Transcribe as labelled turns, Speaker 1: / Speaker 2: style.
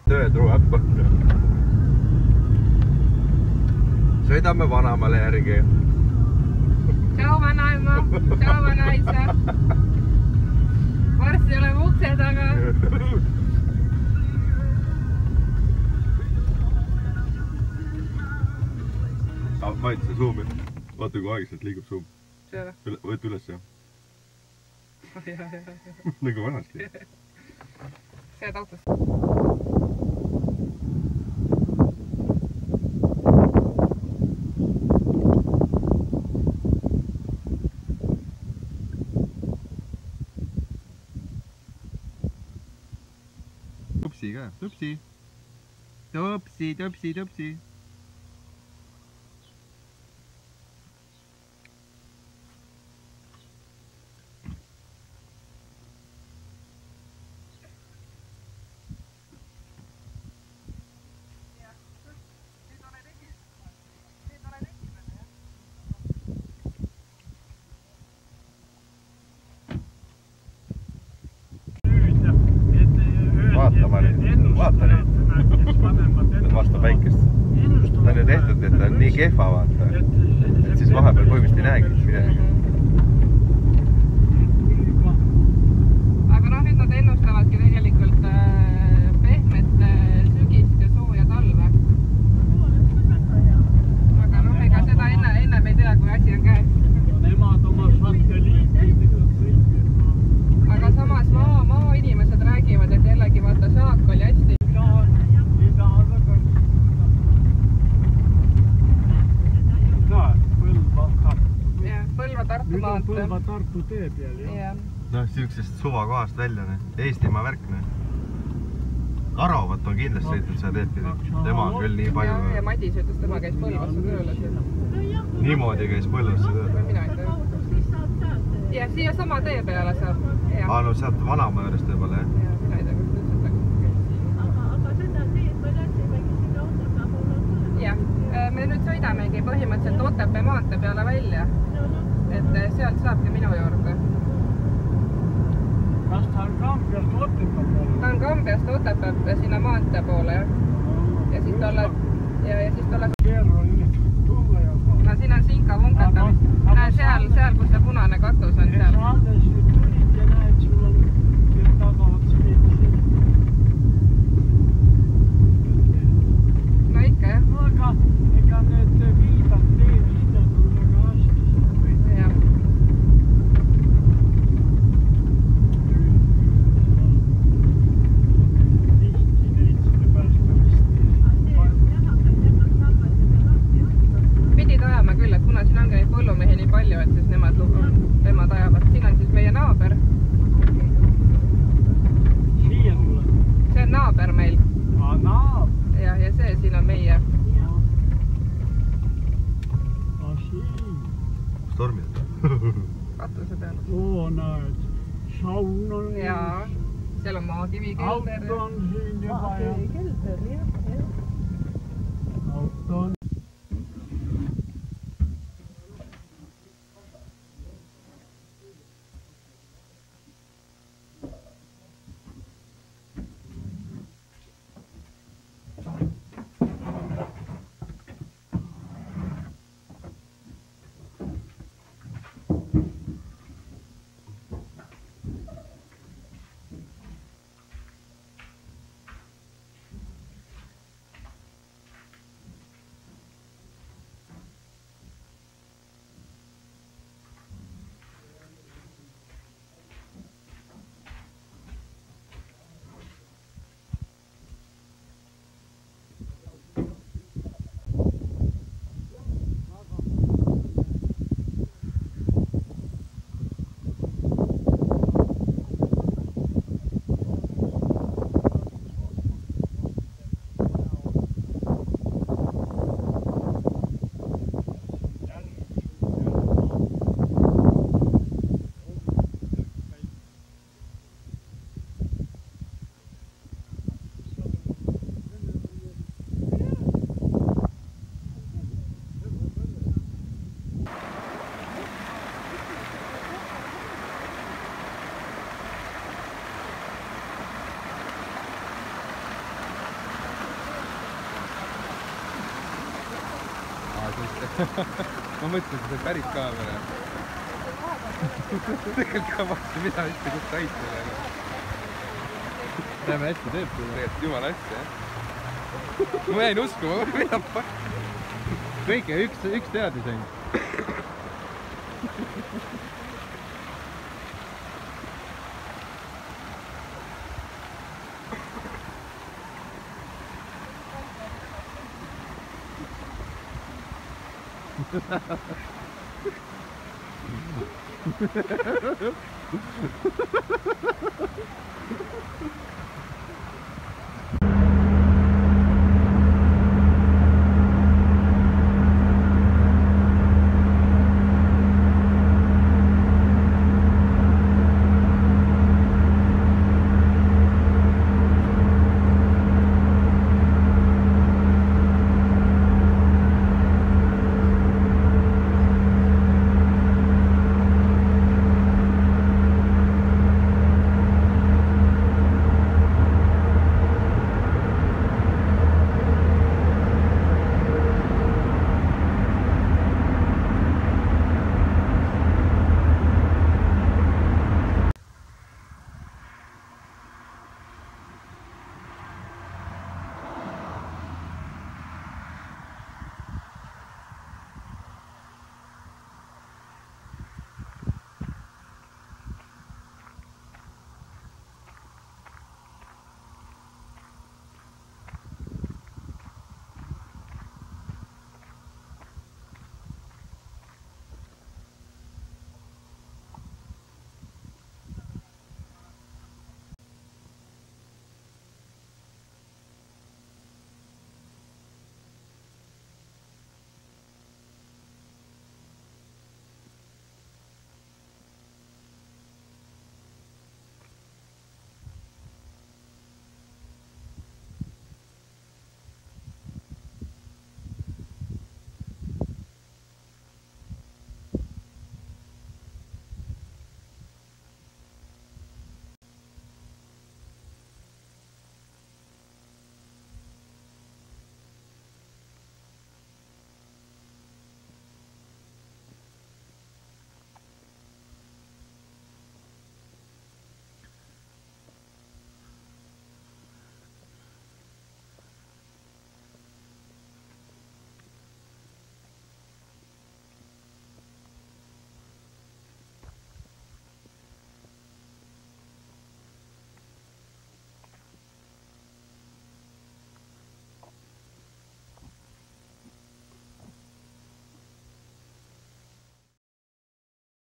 Speaker 1: Tõetruu äppa. Sõidame Vanamaale järgi.
Speaker 2: Tšau vanaema, tšau vanaisa. Varsti oleme ukse taga.
Speaker 1: Mait, see suumi. Vaata, kui aegselt liigub suum. Võt üles, jah. Nagu vanasti.
Speaker 2: See autost.
Speaker 1: Tupsi ka, tupsi. Tupsi, tupsi, tupsi. Vaata nüüd. Vastu päikest. Ta on ju tehtud, et ta on nii kehva, vaata. Et siis vahepeal põhimõtteliselt ei näegi midagi.
Speaker 2: Aga nüüd nad ennustavadki tegelikult pehmet sügist ja sooja talve. Aga ega seda enne ei tea, kui asi on käes.
Speaker 3: Nemad oma satelliitidega kõik.
Speaker 2: Aga samas maainimesed räägivad, et jällegi vaata saak oli hästi.
Speaker 3: Nüüd on Põlva-Tartu tee peal, jah.
Speaker 1: Noh, siuksest suvakohast välja, Eestimaa värk. Karovat on kindlasti sõitnud seda teed pidi. Tema on küll nii palju.
Speaker 2: Ja Madis ütles, tema käis Põlvasse tööle.
Speaker 1: Niimoodi käis Põlvasse tööle.
Speaker 2: Mina ei tea. Ja siia sama tee peale saab.
Speaker 1: No sealt Vanamaa juurest võib-olla, jah?
Speaker 2: Ja, mina ei tea, kus nüüd saab.
Speaker 4: Aga seda teed me läksimegi sinna autoga poole.
Speaker 2: Jah, me nüüd sõidamegi põhimõtteliselt Otepää maantee peale välja. Et sealt saabki minu juurde.
Speaker 3: Kas ta on Kambiast Otepää poole?
Speaker 2: Ta on Kambiast Otepää sinna maantee poole, jah. Ja siis tolle... Ja siis tolle...
Speaker 3: Keeruline tulla juba.
Speaker 2: No siin on Sinka vunkatamist. Näe seal, kus see punane katus on seal.
Speaker 3: Sa alles tulid ja näed, sul on taga otsa veidi.
Speaker 2: No ikka, jah.
Speaker 3: Aga ega need viidad teelised on väga hästi.
Speaker 2: Jah.
Speaker 3: Tihti neid selle pärast
Speaker 2: Pidid ajama küll, et kuna siin ongi neid põllumehi nii palju, et siis nemad ajavad. Siin on siis meie naaber.
Speaker 3: Siia tuleb.
Speaker 2: See on naaber meil.
Speaker 3: Naaber.
Speaker 2: Ja see siin on meie.
Speaker 1: Stormid.
Speaker 2: Katuse peal.
Speaker 3: Oo, näed. Saun on.
Speaker 2: Jaa. Seal on maakivikelder.
Speaker 3: Auto on siin juba.
Speaker 2: Kelder, jah.
Speaker 3: Auto on.
Speaker 1: ma mõtlesin, et see on päris kaamera. Tegelikult ka vastu, mida üldse, kus ta aita veel.
Speaker 5: Näeme hästi teeb seda.
Speaker 1: Tegelikult jumala hästi, jah. Ma jäin uskuma, mida
Speaker 5: kõike üks teadis ainult.